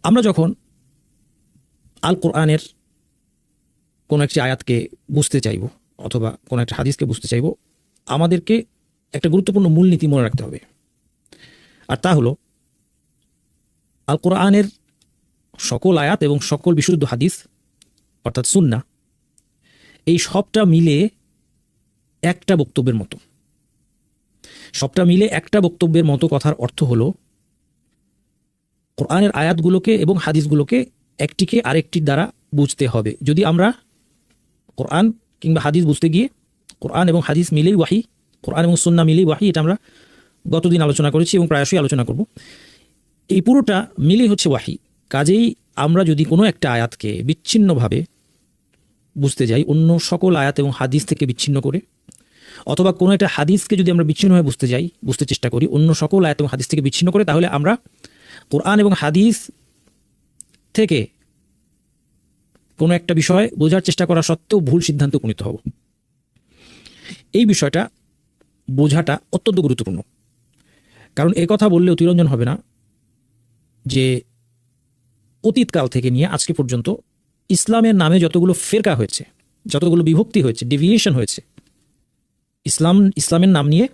আমরা যখন আল কোরআনের কোনো একটি আয়াতকে বুঝতে চাইব অথবা কোনো একটা হাদিসকে বুঝতে চাইব, আমাদেরকে একটা গুরুত্বপূর্ণ মূলনীতি মনে রাখতে হবে। আর তা হলো, আল কোরআনের সকল আয়াত এবং সকল বিশুদ্ধ হাদিস অর্থাৎ সুন্নাহ, এই সবটা মিলে একটা বক্তব্যের মতো। সবটা মিলে একটা বক্তব্যের মতো কথার অর্থ হলো, কোরআনের আয়াতগুলোকে এবং হাদিসগুলোকে একটিকে আরেকটির দ্বারা বুঝতে হবে। যদি আমরা কোরআন কিংবা হাদিস বুঝতে গিয়ে কোরআন এবং হাদিস মিলেই ওয়াহি, কোরআন এবং সুন্নাহ মিলেই ওয়াহি, এটা আমরা গতদিন আলোচনা করেছি এবং প্রায়শই আলোচনা করব। এই পুরোটা মিলেই হচ্ছে ওয়াহি। কাজেই আমরা যদি কোনো একটা আয়াতকে বিচ্ছিন্নভাবে বুঝতে যাই, অন্য সকল আয়াত এবং হাদিস থেকে বিচ্ছিন্ন করে, অথবা কোনো একটা হাদিসকে যদি আমরা বিচ্ছিন্নভাবে বুঝতে চেষ্টা করি অন্য সকল আয়াত এবং হাদিস থেকে বিচ্ছিন্ন করে, তাহলে আমরা কোরআন এবং হাদিস থেকে কোনো একটা বিষয় বোঝার চেষ্টা করা সত্ত্বেও ভুল সিদ্ধান্তে উপনীত হব। এই বিষয়টা বোঝাটা অত্যন্ত গুরুত্বপূর্ণ। কারণ এ কথা বললে অতিরঞ্জন হবে না যে অতীতকাল থেকে নিয়ে আজকে পর্যন্ত ইসলামের নামে যতগুলো ফেরকা হয়েছে, যতগুলো বিভক্তি হয়েছে, ডেভিয়েশন হয়েছে, ইসলামের নাম নিয়ে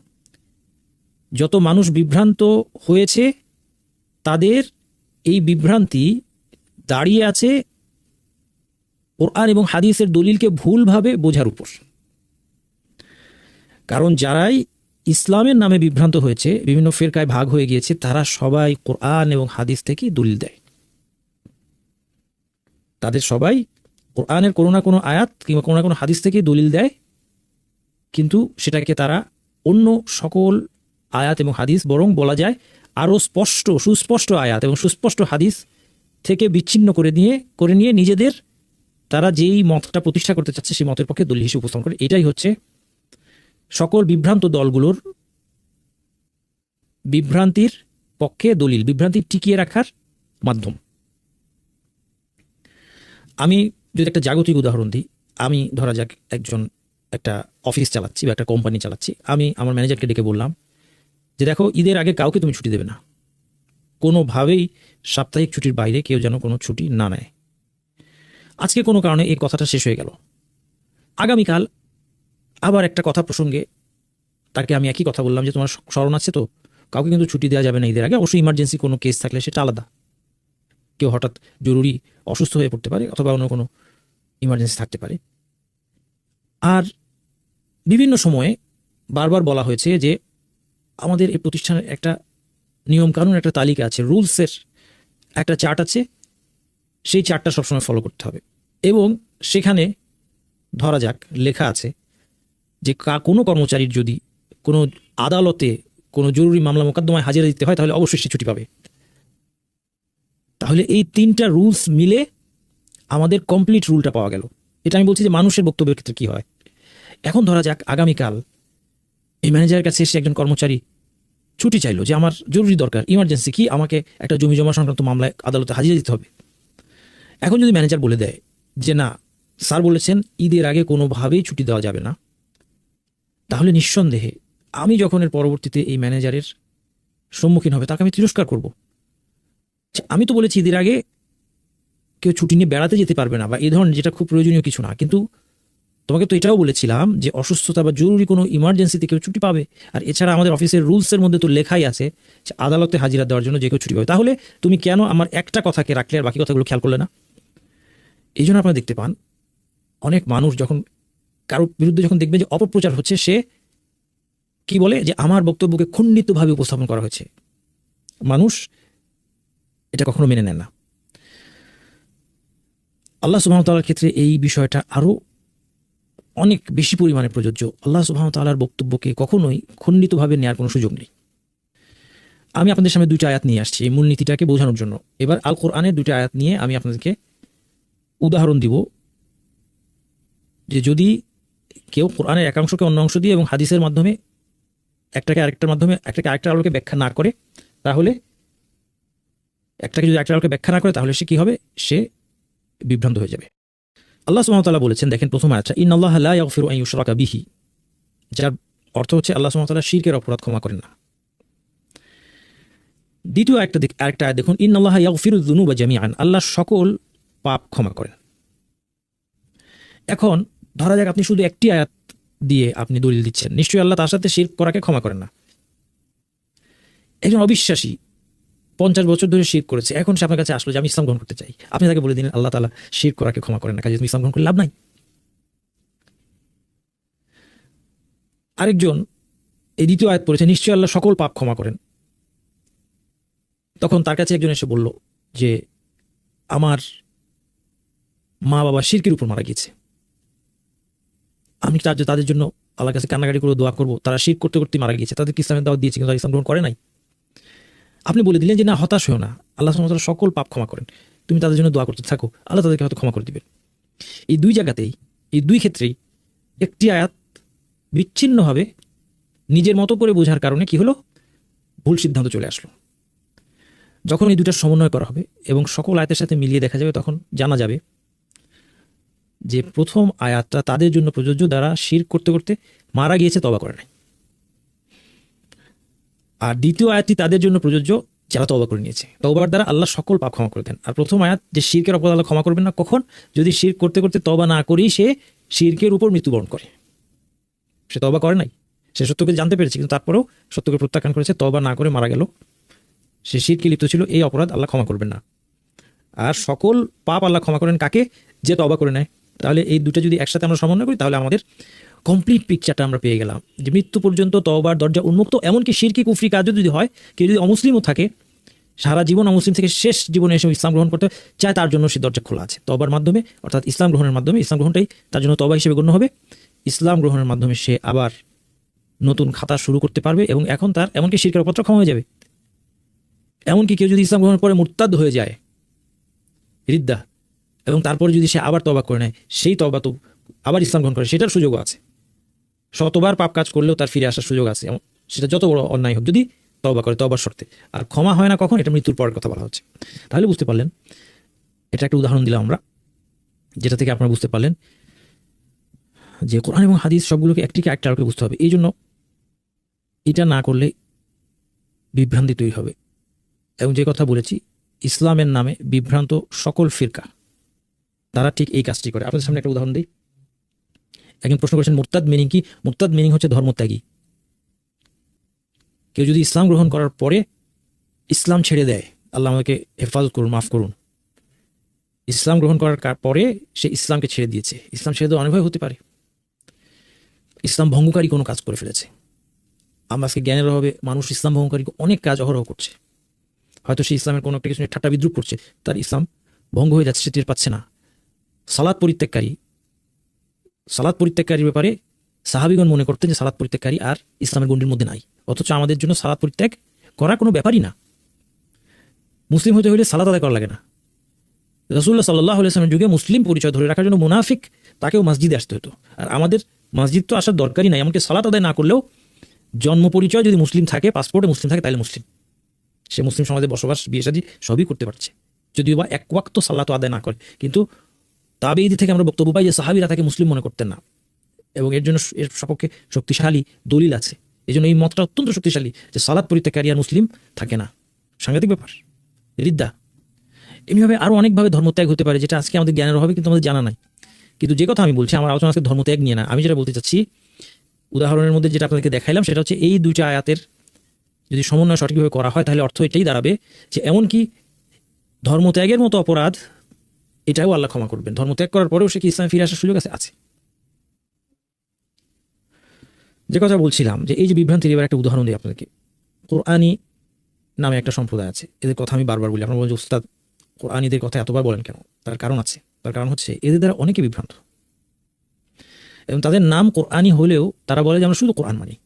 যত মানুষ বিভ্রান্ত হয়েছে, তাদের এই বিভ্রান্তি দাঁড়িয়ে আছে কোরআন এবং হাদিসের দলিলকে ভুলভাবে বোঝার উপর। কারণ যারাই ইসলামের নামে বিভ্রান্ত হয়েছে, বিভিন্ন ফেরকায় ভাগ হয়ে গিয়েছে, তারা সবাই কোরআন এবং হাদিস থেকে দলিল দেয়। তাদের সবাই কোরআনের কোনো না কোনো আয়াত কিংবা কোনো না কোনো হাদিস থেকে দলিল দেয়, কিন্তু সেটাকে তারা অন্য সকল আয়াত এবং হাদিস, বরং বলা যায় আরও সুস্পষ্ট আয়াত এবং সুস্পষ্ট হাদিস থেকে বিচ্ছিন্ন করে নিয়ে নিজেদের তারা যেই মতটা প্রতিষ্ঠা করতে চাচ্ছে সেই মতের পক্ষে দলিল হিসেবে উপস্থাপন করে। এটাই হচ্ছে সকল বিভ্রান্ত দলগুলোর বিভ্রান্তির পক্ষে দলিল, বিভ্রান্তি টিকিয়ে রাখার মাধ্যম। আমি যদি একটা জাগতিক উদাহরণ দিই, আমি ধরা যাক একটা অফিস চালাচ্ছি বা একটা কোম্পানি চালাচ্ছি। আমি আমার ম্যানেজারকে ডেকে বললাম যে দেখো, ঈদের আগে কাউকে তুমি ছুটি দেবে না, কোনোভাবেই সাপ্তাহিক ছুটির বাইরে কেউ যেন কোনো ছুটি না নেয়। আজকে কোনো কারণে এই কথাটা শেষ হয়ে গেল। আগামীকাল আবার একটা কথা প্রসঙ্গে তাকে আমি একই কথা বললাম যে তোমার স্মরণ আছে তো, কাউকে কিন্তু ছুটি দেওয়া যাবে না ঈদের আগে, অবশ্যই ইমার্জেন্সি কোনো কেস থাকলে সেটা আলাদা। কেউ হঠাৎ জরুরি অসুস্থ হয়ে পড়তে পারে অথবা অন্য কোনো ইমার্জেন্সি থাকতে পারে। আর বিভিন্ন সময়ে বারবার বলা হয়েছে যে আমাদের এই প্রতিষ্ঠানের একটা নিয়মকানুন, একটা তালিকা আছে, রুলসের একটা চার্ট আছে, সেই চার্টটা সবসময় ফলো করতে হবে। এবং সেখানে ধরা যাক লেখা আছে যে কোনো কর্মচারীর যদি কোনো আদালতে কোনো জরুরি মামলা মোকদ্দমায় হাজিরা দিতে হয়, তাহলে অবশ্যই সে ছুটি পাবে। তাহলে এই তিনটা রুলস মিলে আমাদের কমপ্লিট রুলটা পাওয়া গেল। এটা আমি বলছি যে মানুষের বক্তব্যের ক্ষেত্রে কী হয়। এখন ধরা যাক আগামীকাল এই ম্যানেজারের কাছে এসে একজন কর্মচারী ছুটি চাইলো যে আমার জরুরি দরকার, ইমার্জেন্সি, কি আমাকে একটা জমি জমা সংক্রান্ত মামলায় আদালতে হাজিরা দিতে হবে। এখন যদি ম্যানেজার বলে দেয় যে না, স্যার বলেছেন ঈদের আগে কোনোভাবেই ছুটি দেওয়া যাবে না, তাহলে নিঃসন্দেহে আমি যখন এর পরবর্তীতে এই ম্যানেজারের সম্মুখীন হবে, তাকে আমি তিরস্কার করব। আমি তো বলেছি ঈদের আগে কেউ ছুটি নিয়ে বেড়াতে যেতে পারবে না বা এই ধরনের, যেটা খুব প্রয়োজনীয় কিছু না, কিন্তু তোমাকে তো এটাও বলেছিলাম যে অসুস্থতা বা জরুরি কোনো ইমার্জেন্সিতে কেউ ছুটি পাবে। আর এছাড়া আমাদের অফিসের রুলসের মধ্যে তো লেখাই আছে যে আদালতে হাজিরা দেওয়ার জন্য যে কেউ ছুটি পাবে। তাহলে তুমি কেন আমার একটা কথাকে রাখলে আর বাকি কথাগুলো খেয়াল করলে না? এই জন্য আপনারা দেখতে পান অনেক মানুষ যখন কারোর বিরুদ্ধে যখন দেখবে যে অপপ্রচার হচ্ছে, সে কি বলে যে আমার বক্তব্যকে খণ্ডিতভাবে উপস্থাপন করা হয়েছে। মানুষ এটা কখনো মেনে নেয় না। আল্লাহ সুবহানাহু ওয়া তাআলার ক্ষেত্রে এই বিষয়টা আরও অনেক বেশি পরিমাণে প্রযোজ্য। আল্লাহ সুবহানাহু ওয়া তাআলার বক্তব্যকে কখনোই খণ্ডিতভাবে নেওয়ার কোনো সুযোগ নেই। আমি আপনাদের সামনে দুইটা আয়াত নিয়ে আসছি এই মূলনীতিটাকে বোঝানোর জন্য। এবার আল কোরআনের দুইটা আয়াত নিয়ে আমি আপনাদেরকে উদাহরণ দিব যে যদি কেউ কোরআনের একাংশকে অন্য অংশ দিয়ে এবং হাদিসের মাধ্যমে একটাকে আরেকটার আলোকে ব্যাখ্যা না করে, তাহলে একটাকে যদি আরেকটার আলোকে ব্যাখ্যা না করে, তাহলে সে কি হবে? সে বিভ্রান্ত হয়ে যাবে। আল্লাহ সুবহানাহু ওয়া তাআলা বলেছেন, দেখেন প্রথম আয়াতটা, ইন্নাল্লাহা লা ইয়াগফিরু আন ইউশরাকা বিহি, যার অর্থ হচ্ছে আল্লাহ সুবহানাহু ওয়া তাআলা শিরকের অপরাধ ক্ষমা করেন না। দ্বিতীয় আরেকটা আয়াত দেখুন, ইন্নাল্লাহা ইয়াগফিরুয যুনুবা জামিআন, আল্লাহ সকল পাপ ক্ষমা করেন। এখন ধরা যাক আপনি শুধু একটি আয়াত দিয়ে আপনি দলিল দিচ্ছেন, নিশ্চয়ই আল্লাহ তার সাথে শিরক করাকে ক্ষমা করেন না। একজন অবিশ্বাসী 50 বছর ধরে শিরক করেছে, এখন সে আপনার কাছে আসলো যে আমি ইসলাম গ্রহণ করতে চাই, আপনি তাকে বলে দিলেন আল্লাহ তাআলা শিরক করাকে ক্ষমা করেন না, কাজে তুমি ইসলাম গ্রহণ করে লাভ নাই। আরেকজন এই দ্বিতীয় আয়াত পড়েছে, নিশ্চয়ই আল্লাহ সকল পাপ ক্ষমা করেন। তখন তার কাছে একজন এসে বলল যে আমার মা বাবা শিরকের উপর মারা গিয়েছে, আমি তাদের জন্য আল্লাহর কাছে কান্নাকাটি করে দোয়া করবো, তারা শিরক করতে করতে মারা গিয়েছে, তাদেরকে ইসলামের দাওয়াত দিয়েছে কিন্তু তারা ইসলাম গ্রহণ করে নাই। আপনি বলে দিলেন যে না, হতাশ হও না, আল্লাহ সুবহানাহু ওয়া তাআলা সকল পাপ ক্ষমা করেন, তুমি তাদের জন্য দোয়া করতে থাকো, আল্লাহ তাদেরকে হয়তো ক্ষমা করে দিবেন। এই দুই জায়গাতেই, এই দুই ক্ষেত্রেই একটি আয়াত বিচ্ছিন্নভাবে নিজের মতো করে বোঝার কারণে কি হলো, ভুল সিদ্ধান্ত চলে আসলো। যখন এই দুটার সমন্বয় করা হবে এবং সকল আয়াতের সাথে মিলিয়ে দেখা যাবে, তখন জানা যাবে যে প্রথম আয়াতটা তাদের জন্য প্রযোজ্য যারা শিরক করতে করতে মারা গিয়েছে, তওবা করে নাই, আর দ্বিতীয় আয়াতটি তাদের জন্য প্রযোজ্য যারা তওবা করে নিয়েছে, তওবার দ্বারা আল্লাহ সকল পাপ ক্ষমা করে দেন। আর প্রথম আয়াত যে শিরকের অপরাধ আল্লাহ ক্ষমা করবেন না, কখন? যদি শিরক করতে করতে তওবা না করেই সে শিরকের উপর মৃত্যুবরণ করে, সে তওবা করে নাই, সে সত্যকে জানতে পেরেছে কিন্তু তারপরেও সত্যকে প্রত্যাখ্যান করেছে, তওবা না করে মারা গেল, সে শিরকে লিপ্ত ছিল, এই অপরাধ আল্লাহ ক্ষমা করবেন না। আর সকল পাপ আল্লাহ ক্ষমা করেন কাকে? যে তওবা করে নেয়। তাহলে এই দুটো যদি একসাথে আমরা সমন্বয় করি, তাহলে আমাদের কমপ্লিট পিকচারটা আমরা পেয়ে গেলাম যে মৃত্যু পর্যন্ত তওবার দরজা উন্মুক্ত। এমনকি শিরকি কুফরি কাজ যদি হয়, কেউ যদি অমুসলিমও থাকে, সারা জীবন অমুসলিম থেকে শেষ জীবনে এসে ইসলাম গ্রহণ করতে চায়, তার জন্য সে দরজা খোলা আছে তওবার মাধ্যমে, অর্থাৎ ইসলাম গ্রহণের মাধ্যমে। ইসলাম গ্রহণটাই তার জন্য তওবা হিসেবে গণ্য হবে। ইসলাম গ্রহণের মাধ্যমে সে আবার নতুন খাতা শুরু করতে পারবে এবং এখন তার এমনকি শিরকের অপরাধ ক্ষমা হয়ে যাবে। এমনকি কেউ যদি ইসলাম গ্রহণের পরে মুরতাদ হয়ে যায়, রিদ্দা, এবং তারপরে যদি সে আবার তওবা করে নেয়, সেই তওবা তো আবার ইসলাম গ্রহণ করে, সেটার সুযোগও আছে। শতবার পাপ কাজ করলেও তার ফিরে আসার সুযোগ আছে, সেটা যত বড় অন্যায় হোক, যদি তওবা করে, তওবার শর্তে। আর ক্ষমা হয় না কখন? এটা মৃত্যুর পরের কথা বলা হচ্ছে। তাহলে বুঝতে পারলেন, এটা একটা উদাহরণ দিলাম আমরা, যেটা থেকে আপনারা বুঝতে পারলেন যে কোরআন এবং হাদিস সবগুলোকে একটিকে একটা আলোকে বুঝতে হবে। এই জন্য এটা না করলে বিভ্রান্তি তৈরি হবে। এবং যে কথা বলেছি, ইসলামের নামে বিভ্রান্ত সকল ফিরকা তারা ঠিক এই কাজটি করে। আপনাদের সামনে একটা উদাহরণ দিই। একজন প্রশ্ন করেছেন মুরতাদ মিনিং কি? মুরতাদ মিনিং হচ্ছে ধর্মত্যাগী। কেউ যদি ইসলাম গ্রহণ করার পরে ইসলাম ছেড়ে দেয়, আল্লাহ আমাকে হেফাজত করুন, মাফ করুন, ইসলাম গ্রহণ করার পরে সে ইসলামকে ছেড়ে দিয়েছে, ইসলাম ছেড়ে দেওয়া অনেকভাবে হতে পারে। ইসলাম ভঙ্গকারী কোনো কাজ করে ফেলেছে। আমরা আজকে জ্ঞানের অভাবে মানুষ ইসলাম ভঙ্গকারী অনেক কাজ অহরহ করছে। হয়তো সে ইসলামের কোনো একটা কিছু নিয়ে ঠাট্টা বিদ্রুপ করছে, তার ইসলাম ভঙ্গ হয়ে যাচ্ছে, সে টের পাচ্ছে না। সালাত পরিত্যাগকারীর ব্যাপারে সাহাবীগণ মনে করতেন যে সালাত পরিত্যাগকারী আর ইসলামের গণ্ডির মধ্যে নাই, অথচ আমাদের জন্য সালাত পরিত্যাগ করা কোনো ব্যাপারই না। মুসলিম হতে হলে সালাত আদায় করা লাগে না। রাসূলুল্লাহ সাল্লাল্লাহু আলাইহি ওয়াসাল্লামের যুগে মুসলিম পরিচয় ধরে রাখার জন্য মুনাফিক তাকেও মসজিদে আসতে হতো, আর আমাদের মসজিদ তো আসার দরকারই নাই। এমনকি সালাত আদায় না করলেও জন্ম পরিচয় যদি মুসলিম থাকে, পাসপোর্টে মুসলিম থাকে, তাহলে মুসলিম, সে মুসলিম সমাজে বসবাস, বিয়ে শাদী সবই করতে পারছে, যদিও বা এক ওয়াক্ত সালাত আদায় না করে। কিন্তু তাবেঈদের থেকে আমরা বক্তব্য পাই যে সাহাবীরা তাকে মুসলিম মনে করতেন না, এবং এর জন্য এর সপক্ষে শক্তিশালী দলিল আছে। এই জন্য এই মতটা অত্যন্ত শক্তিশালী যে সালাত পরিত্যাগকারী আর মুসলিম থাকে না, সাংঘাতিক ব্যাপার, রিদ্দা। এমনিভাবে আরও অনেকভাবে ধর্মত্যাগ হতে পারে, যেটা আজকে আমাদের জ্ঞানের অভাবে কিন্তু আমাদের জানা নাই। কিন্তু যে কথা আমি বলছি, আমার আলোচনা আজকে ধর্মত্যাগ নিয়ে না। আমি যেটা বলতে চাচ্ছি, উদাহরণের মধ্যে যেটা আপনাদেরকে দেখাইলাম, সেটা হচ্ছে এই দুইটা আয়াতের যদি সমন্বয় সঠিকভাবে করা হয়, তাহলে অর্থ এটাই দাঁড়াবে যে এমনকি ধর্মত্যাগের মতো অপরাধ এটাও আল্লাহ ক্ষমা করবেন। ধর্মত্যাগ করার পরেও সে কি ইসলামে ফিরে আসার সুযোগ আছে? যে কথা বলছিলাম যে এই যে বিভ্রান্তির, এবার একটা উদাহরণ দিই আপনাদেরকে। কোরআনি নামে একটা সম্প্রদায় আছে, এদের কথা আমি বারবার বলি। আপনারা বলছেন উস্তাদ কোরআনিদের কথা এতবার বলেন কেন? তার কারণ আছে। তার কারণ হচ্ছে এদের দ্বারা অনেকে বিভ্রান্ত, এবং তাদের নাম কোরআনি হলেও তারা বলে যে আমরা শুধু কোরআন মানি।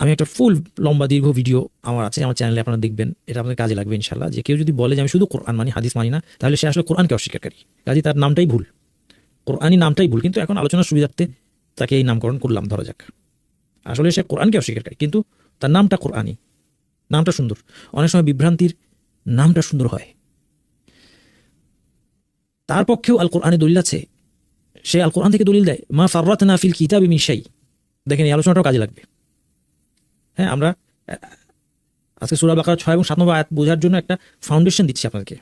আমি একটা ফুল লম্বা দীর্ঘ ভিডিও আমার আছে, আমার চ্যানেলে আপনারা দেখবেন, এটা আপনাদের কাজে লাগবে ইনশাল্লাহ। যে কেউ যদি বলে যে আমি শুধু কোরআন মানি, হাদিস মানি না, তাহলে সে আসলে কোরআনকে অস্বীকারী। কাজে তার নামটাই ভুল, কোরআনি নামটাই ভুল। কিন্তু এখন আলোচনার সুবিধার্থে তাকে এই নামকরণ করলাম, ধরা যাক। আসলে সে কোরআনকে অস্বীকারী, কিন্তু তার নামটা কোরআনি, নামটা সুন্দর। অনেক সময় বিভ্রান্তির নামটা সুন্দর হয়। তার পক্ষেও আল কোরআনে দলিল আছে, সে আল কোরআন থেকে দলিল দেয়, মা ফাররাতনা ফিল কিতাবি মিন শাই। দেখেন এই আলোচনাটাও কাজে লাগবে। হ্যাঁ, আমরা আজকে সূরা বাকারা 6 এবং 7 নম্বর আয়াত বোঝার জন্য একটা ফাউন্ডেশন দিচ্ছি আপনাদেরকে,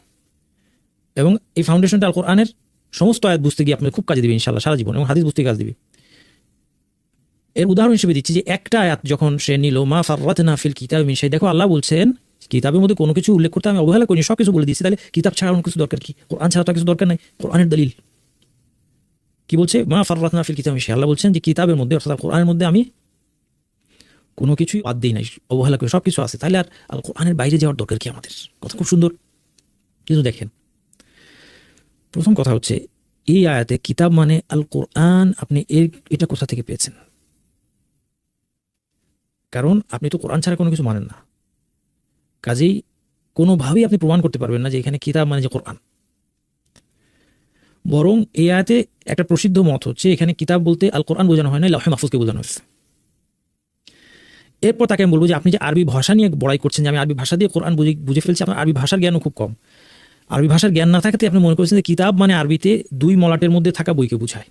এবং এই ফাউন্ডেশনটা আল কোরআনের সমস্ত আয়াত বুঝতে গিয়ে আপনাদের খুব কাজে দিবে ইনশাআল্লাহ সারা জীবন, এবং হাদিস বুঝতে কাজ দিবে। এর উদাহরণ হিসেবে দিচ্ছি যে একটা আয়াত যখন সে নিল, মা ফাররাতনা ফিল কিতাবি মিন শাই, দেখো আল্লাহ বলছেন কিতাবের মধ্যে কোনো কিছু উল্লেখ করতে আমি অবহেলা করিনি, সব কিছু বলে দিচ্ছি। তাহলে কিতাব ছাড়া অন্য কিছু দরকার কি? কোরআন ছাড়া তো কিছু দরকার নাই, কোরআনের দলিল কি বলছে? মা ফাররাতনা ফিল কিতাবি মিন শাই, আল্লাহ বলছেন যে কিতাবের মধ্যে অর্থাৎ কোরআনের মধ্যে আমি কোনো কিছুই বাদ দিই নাই, অবহেলা করি, সব কিছু আছে। তাহলে আর আল কোরআনের বাইরে যাওয়ার দরকার কি আমাদের? কথা খুব সুন্দর, কিন্তু দেখেন প্রথম কথা হচ্ছে এই আয়াতে কিতাব মানে আল কোরআন, আপনি এটা কোথা থেকে পেয়েছেন? কারণ আপনি তো কোরআন ছাড়া কোনো কিছু মানেন না, কাজেই কোনোভাবেই আপনি প্রমাণ করতে পারবেন না যে এখানে কিতাব মানে যে কোরআন। বরং এই আয়াতে একটা প্রসিদ্ধ মত হচ্ছে এখানে কিতাব বলতে আল কোরআন বোঝানো হয় না, লাউহে মাহফুজকে বোঝানো হয়েছে। এরপর তাকে আমি বলবো যে আপনি যে আরবি ভাষা নিয়ে বড়াই করছেন যে আমি আরবি ভাষা দিয়ে কোরআন বুঝে ফেলছি, আপনার আরবি ভাষার জ্ঞানও খুব কম। আরবি ভাষার জ্ঞান না থাকাতে আপনি মনে করছেন যে কিতাব মানে আরবিতে 2 মলাটের মধ্যে থাকা বইকে বোঝায়।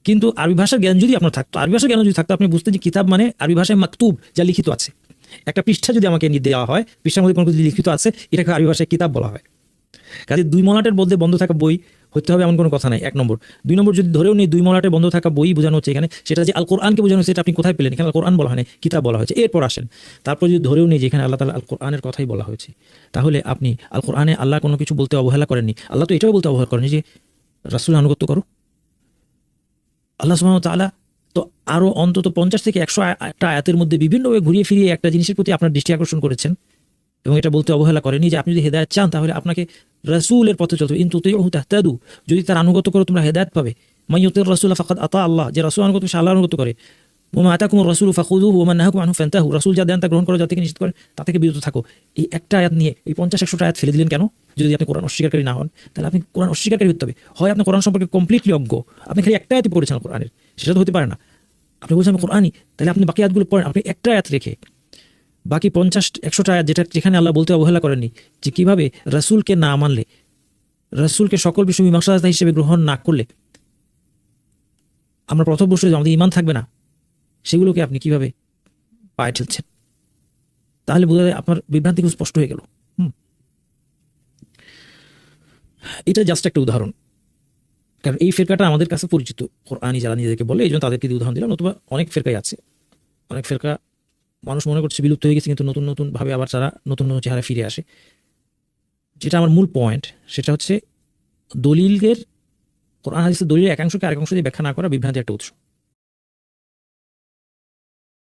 কিন্তু আরবি ভাষার জ্ঞান যদি আপনার থাকতো, আরবি ভাষার জ্ঞান যদি থাকতো, আপনি বুঝতেন যে কিতাব মানে আরবি ভাষায় মাকতুব, যা লিখিত আছে। একটা পৃষ্ঠা যদি আমাকে দেওয়া হয়, পৃষ্ঠার মধ্যে কোনো কিছু লিখিত আছে, এটাকে আরবি ভাষায় কিতাব বলা হয়। কাজে 2 মলাটের মধ্যে বন্ধ থাকা বই হতে হবে এমন কোনো কথা নাই, 1 নম্বর। 2 নম্বর, যদি ধরেও নেই 2 মলাটের বন্ধ থাকা বই বোঝানো হচ্ছে এখানে, সেটা যে আল কোরআনকে বোঝানো হচ্ছে, এটা আপনি কোথায় পেলেন? এখানে আল কোরআন বলা হয় না, কিতাব বলা হয়েছে। এরপর আসেন, তারপর যদি ধরেও নেই যে এখানে আল্লাহ তাআলা আল কোরআনের কথাই বলা হয়েছে, তাহলে আপনি আল কোরআনে আল্লাহ কোনো কিছু বলতে অবহেলা করেননি। আল্লাহ তো এটাও বলতে অবহেলা করেনি যে রাসূলের আনুগত্য করো। আল্লাহ সুবহানাহু ওয়া তাআলা তো আরো অন্তত 50 থেকে 100 একটা আয়াতের মধ্যে বিভিন্নভাবে ঘুরিয়ে ফিরিয়ে একটা জিনিসের প্রতি আপনার দৃষ্টি আকর্ষণ করেছেন, এবং এটা বলতে অবহেলা করেনি যে আপনি যদি হেদায়েত চান তাহলে আপনাকে রাসূলের পথে চলতে হবে। ইন তুতিউহু তাহতাদু, যদি তার আনুগত্য করো তোমরা হেদায়েত পাবে। মাইয়ুতির রাসূল ফাকাদ আতা আল্লাহ, যে রাসূল আনুগত্য সে আল্লাহর আনুগত্য করে। ওয়া মা আতাকুমুর রাসূলু ফাখুযুহু ওয়া মা নাহাকুম আনহু ফান্তাহু, রাসূল যা দেন তা গ্রহণ করো, যা থেকে নিষেধ করেন তা থেকে বিরত থাকো। এই একটা আয়াত নিয়ে এই 50-100টা আয়াত ফেলে দিলেন কেন? যদি আপনি কোরআন অস্বীকারী না হন, তাহলে আপনি কোরআন অস্বীকারী হতে হবে। হয় আপনি কোরআন সম্পর্কে কমপ্লিটলি অজ্ঞ, আপনি খালি একটা আয়াতই পড়েছেন কোরআনের, সেটা তো হতে পারে না। আপনি বলছেন আমি কোরআনই, তাহলে আপনি বাকি আয়াতগুলো পড়েন। আপনি একটা আয়াত রেখে বাকি 50-100টা আয়াত যেখানে আল্লাহ বলতে অবহেলা করেননি, যে কিভাবে রাসূলকে না মানলে, রাসূলকে সকল বিষয় মীমাংসাদাতা হিসেবে গ্রহণ না করলে আমরা পথভ্রষ্ট হয়ে আমাদের ঈমান থাকবে না, সেগুলোকে আপনি কিভাবে পায়ে ঠেলছেন? তাহলে বোঝা যায় আপনার বিভ্রান্তি খুব স্পষ্ট হয়ে গেল। এটা জাস্ট একটা উদাহরণ, কারণ এই ফেরকাটা আমাদের কাছে পরিচিত, কোরআনি যারা নিজেদেরকে বলে, এই জন্য তাদেরকে দিয়ে উদাহরণ দিলাম। নতুবা অনেক ফেরকাই আছে, অনেক ফেরকা মানুষ মনে করছে বিলুপ্ত হয়ে গেছে, কিন্তু নতুন নতুন ভাবে আবার তারা নতুন নতুন চেহারা ফিরে আসে। যেটা আমার মূল পয়েন্ট, সেটা হচ্ছে দলিলের, কোরআন হাদিসের দলিলের একাংশকে আরেক অংশ দিয়ে ব্যাখ্যা না করা বিভ্রান্তির একটা উৎস।